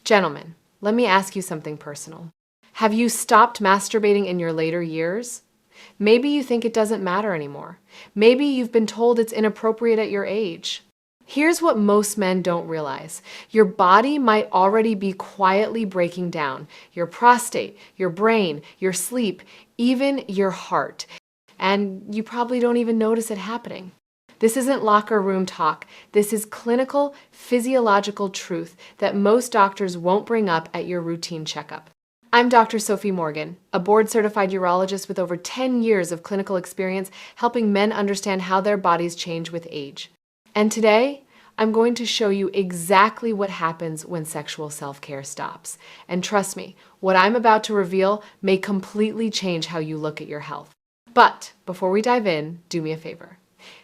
Gentlemen, let me ask you something personal. Have you stopped masturbating in your later years? Maybe you think it doesn't matter anymore. Maybe you've been told it's inappropriate at your age. Here's what most men don't realize. Your body might already be quietly breaking down. Your prostate, your brain, your sleep, even your heart. And you probably don't even notice it happening. This isn't locker room talk. This is clinical, physiological truth that most doctors won't bring up at your routine checkup. I'm Dr. Sophie Morgan, a board-certified urologist with over 10 years of clinical experience helping men understand how their bodies change with age. And today, I'm going to show you exactly what happens when sexual self-care stops. And trust me, what I'm about to reveal may completely change how you look at your health. But before we dive in, do me a favor.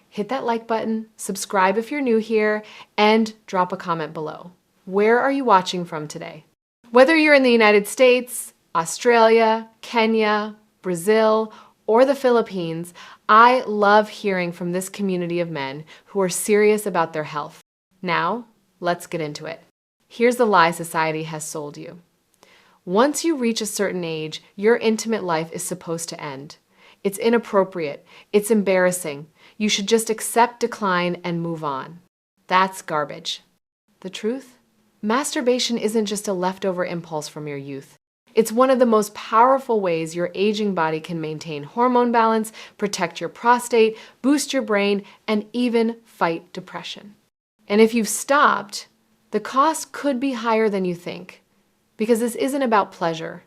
Hit that like button, subscribe if you're new here, and drop a comment below. Where are you watching from today? Whether you're in the United States, Australia, Kenya, Brazil, or the Philippines, I love hearing from this community of men who are serious about their health. Now, let's get into it. Here's the lie society has sold you. Once you reach a certain age, your intimate life is supposed to end. It's inappropriate. It's embarrassing. You should just accept decline and move on. That's garbage. The truth? Masturbation isn't just a leftover impulse from your youth. It's one of the most powerful ways your aging body can maintain hormone balance, protect your prostate, boost your brain, and even fight depression. And if you've stopped, the cost could be higher than you think, because this isn't about pleasure.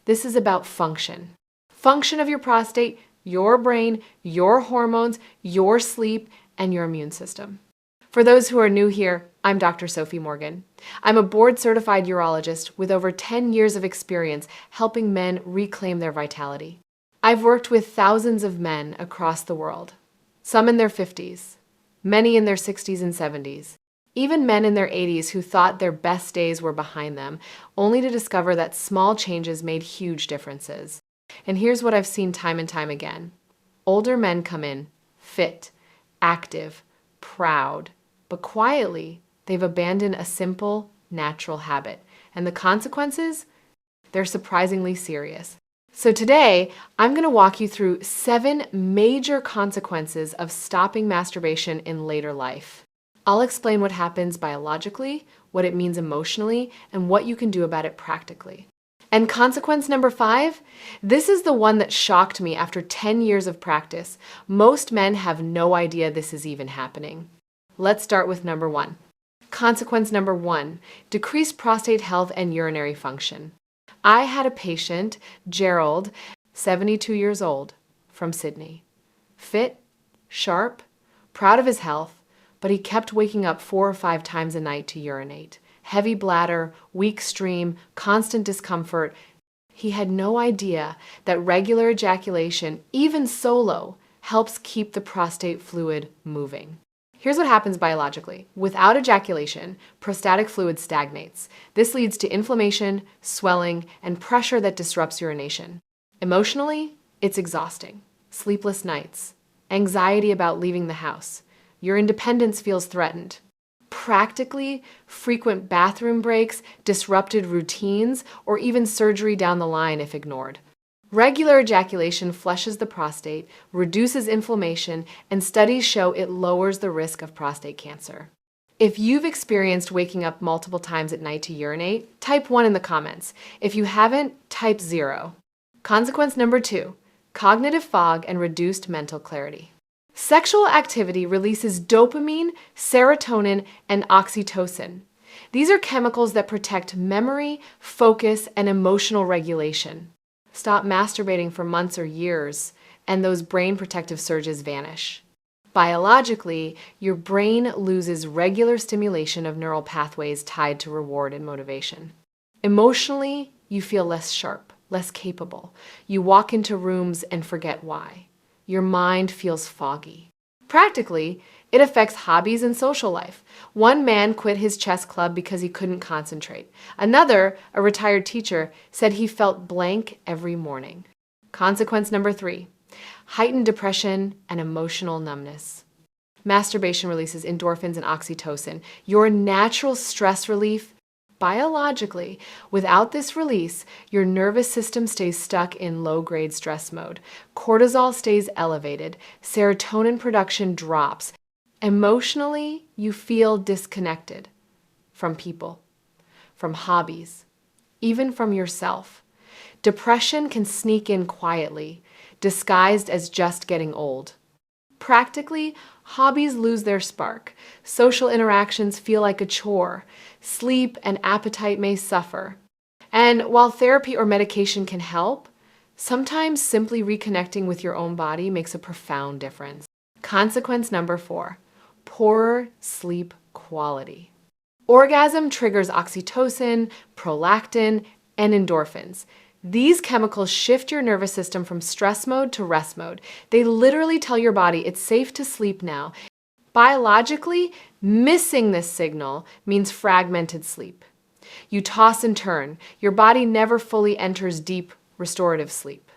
This is about function. Function of your prostate, your brain, your hormones, your sleep, and your immune system. For those who are new here, I'm Dr. Sophie Morgan. I'm a board-certified urologist with over 10 years of experience helping men reclaim their vitality. I've worked with thousands of men across the world, some in their 50s, many in their 60s and 70s, even men in their 80s who thought their best days were behind them, only to discover that small changes made huge differences. And here's what I've seen time and time again. Older men come in, fit, active, proud, but quietly, they've abandoned a simple, natural habit. And the consequences? They're surprisingly serious. So today, I'm going to walk you through 7 major consequences of stopping masturbation in later life. I'll explain what happens biologically, what it means emotionally, and what you can do about it practically. And consequence number 5, this is the one that shocked me after 10 years of practice. Most men have no idea this is even happening. Let's start with number 1. Consequence number 1, decreased prostate health and urinary function. I had a patient, Gerald, 72 years old, from Sydney. Fit, sharp, proud of his health, but he kept waking up 4 or 5 times a night to urinate. Heavy bladder, weak stream, constant discomfort. He had no idea that regular ejaculation, even solo, helps keep the prostate fluid moving. Here's what happens biologically. Without ejaculation, prostatic fluid stagnates. This leads to inflammation, swelling, and pressure that disrupts urination. Emotionally, it's exhausting. Sleepless nights, anxiety about leaving the house. Your independence feels threatened. Practically, frequent bathroom breaks, disrupted routines, or even surgery down the line if ignored. Regular ejaculation flushes the prostate, reduces inflammation, and studies show it lowers the risk of prostate cancer. If you've experienced waking up multiple times at night to urinate, type 1 in the comments. If you haven't, type 0. Consequence number 2, cognitive fog and reduced mental clarity. Sexual activity releases dopamine, serotonin, and oxytocin. These are chemicals that protect memory, focus, and emotional regulation. Stop masturbating for months or years, and those brain protective surges vanish. Biologically, your brain loses regular stimulation of neural pathways tied to reward and motivation. Emotionally, you feel less sharp, less capable. You walk into rooms and forget why. Your mind feels foggy. Practically, it affects hobbies and social life. One man quit his chess club because he couldn't concentrate. Another, a retired teacher, said he felt blank every morning. Consequence number 3, heightened depression and emotional numbness. Masturbation releases endorphins and oxytocin, your natural stress relief, Biologically, without this release, your nervous system stays stuck in low-grade stress mode. Cortisol stays elevated, serotonin production drops. Emotionally, you feel disconnected from people, from hobbies, even from yourself. Depression can sneak in quietly, disguised as just getting old. Practically, hobbies lose their spark. Social interactions feel like a chore. Sleep and appetite may suffer. And while therapy or medication can help, sometimes simply reconnecting with your own body makes a profound difference. Consequence number 4, poorer sleep quality. Orgasm triggers oxytocin, prolactin, and endorphins. These chemicals shift your nervous system from stress mode to rest mode. They literally tell your body it's safe to sleep now. Biologically, missing this signal means fragmented sleep. You toss and turn. Your body never fully enters deep, restorative sleep.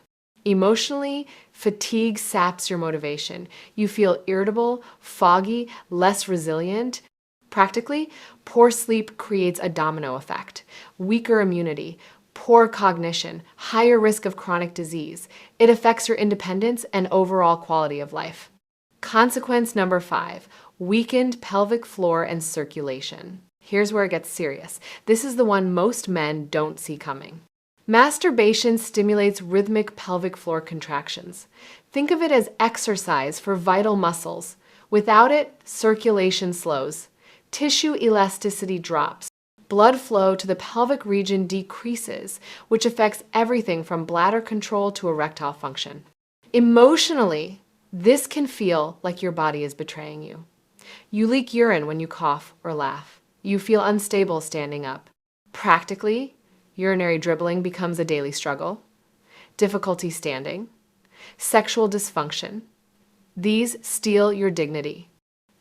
Emotionally, fatigue saps your motivation. You feel irritable, foggy, less resilient. Practically, poor sleep creates a domino effect. Weaker immunity, poor cognition, higher risk of chronic disease. It affects your independence and overall quality of life. Consequence number 5, weakened pelvic floor and circulation. Here's where it gets serious. This is the one most men don't see coming. Masturbation stimulates rhythmic pelvic floor contractions. Think of it as exercise for vital muscles. Without it, circulation slows. Tissue elasticity drops. Blood flow to the pelvic region decreases, which affects everything from bladder control to erectile function. Emotionally, this can feel like your body is betraying you. You leak urine when you cough or laugh. You feel unstable standing up. Practically, urinary dribbling becomes a daily struggle. Difficulty standing. Sexual dysfunction. These steal your dignity.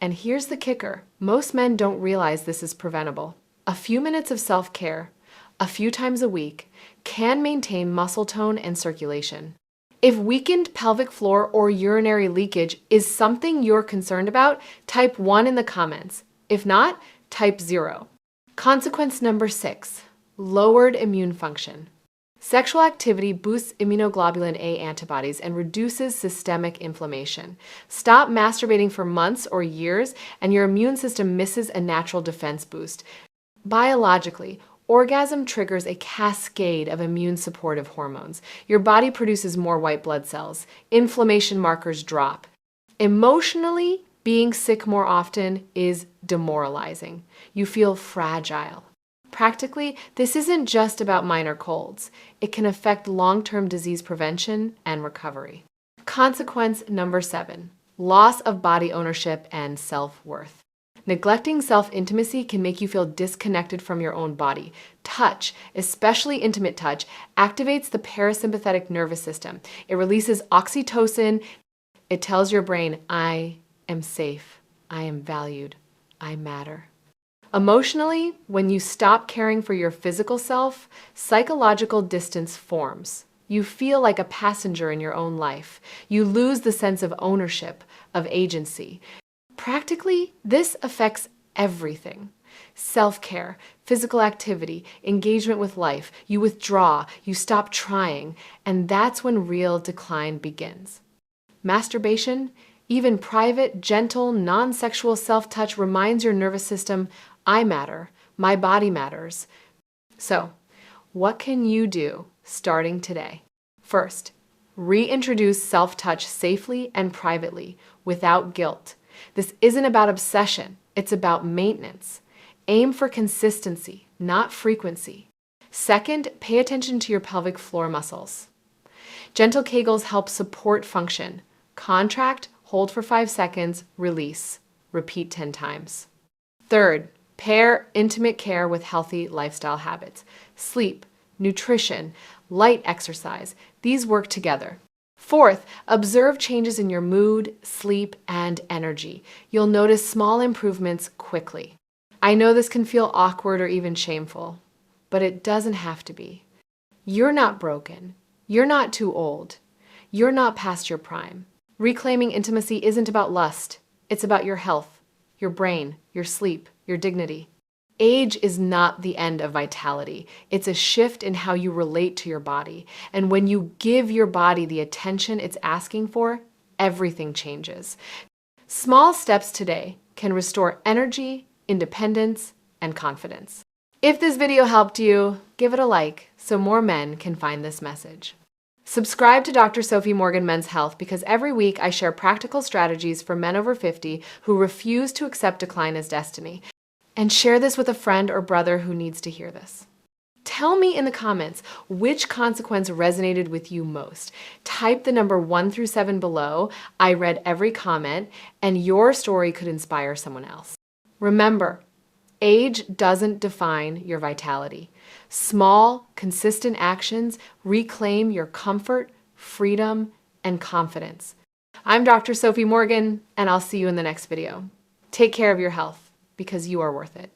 And here's the kicker. Most men don't realize this is preventable. A few minutes of self-care, a few times a week, can maintain muscle tone and circulation. If weakened pelvic floor or urinary leakage is something you're concerned about, type 1 in the comments. If not, type 0. Consequence number 6, lowered immune function. Sexual activity boosts immunoglobulin A antibodies and reduces systemic inflammation. Stop masturbating for months or years, and your immune system misses a natural defense boost. Biologically, orgasm triggers a cascade of immune supportive hormones. Your body produces more white blood cells. Inflammation markers drop. Emotionally, being sick more often is demoralizing. You feel fragile. Practically, this isn't just about minor colds. It can affect long-term disease prevention and recovery. Consequence number 7, loss of body ownership and self-worth. Neglecting self-intimacy can make you feel disconnected from your own body. Touch, especially intimate touch, activates the parasympathetic nervous system. It releases oxytocin. It tells your brain, I am safe, I am valued, I matter. Emotionally, when you stop caring for your physical self, psychological distance forms. You feel like a passenger in your own life. You lose the sense of ownership, of agency. Practically, this affects everything. Self-care, physical activity, engagement with life. You withdraw, you stop trying, and that's when real decline begins. Masturbation, even private, gentle, non-sexual self-touch reminds your nervous system, I matter, my body matters. So, what can you do starting today? First, reintroduce self-touch safely and privately, without guilt. This isn't about obsession, it's about maintenance. Aim for consistency, not frequency. Second, pay attention to your pelvic floor muscles. Gentle Kegels help support function. Contract, hold for 5 seconds, release. Repeat 10 times. Third, pair intimate care with healthy lifestyle habits. Sleep, nutrition, light exercise, these work together. Fourth, observe changes in your mood, sleep, and energy. You'll notice small improvements quickly. I know this can feel awkward or even shameful, but it doesn't have to be. You're not broken. You're not too old. You're not past your prime. Reclaiming intimacy isn't about lust. It's about your health, your brain, your sleep, your dignity. Age is not the end of vitality. It's a shift in how you relate to your body. And when you give your body the attention it's asking for, everything changes. Small steps today can restore energy, independence, and confidence. If this video helped you, give it a like so more men can find this message. Subscribe to Dr. Sophie Morgan Men's Health because every week I share practical strategies for men over 50 who refuse to accept decline as destiny. And share this with a friend or brother who needs to hear this. Tell me in the comments which consequence resonated with you most. Type the number 1 through 7 below. I read every comment, and your story could inspire someone else. Remember, age doesn't define your vitality. Small, consistent actions reclaim your comfort, freedom, and confidence. I'm Dr. Sophie Morgan, and I'll see you in the next video. Take care of your health, because you are worth it.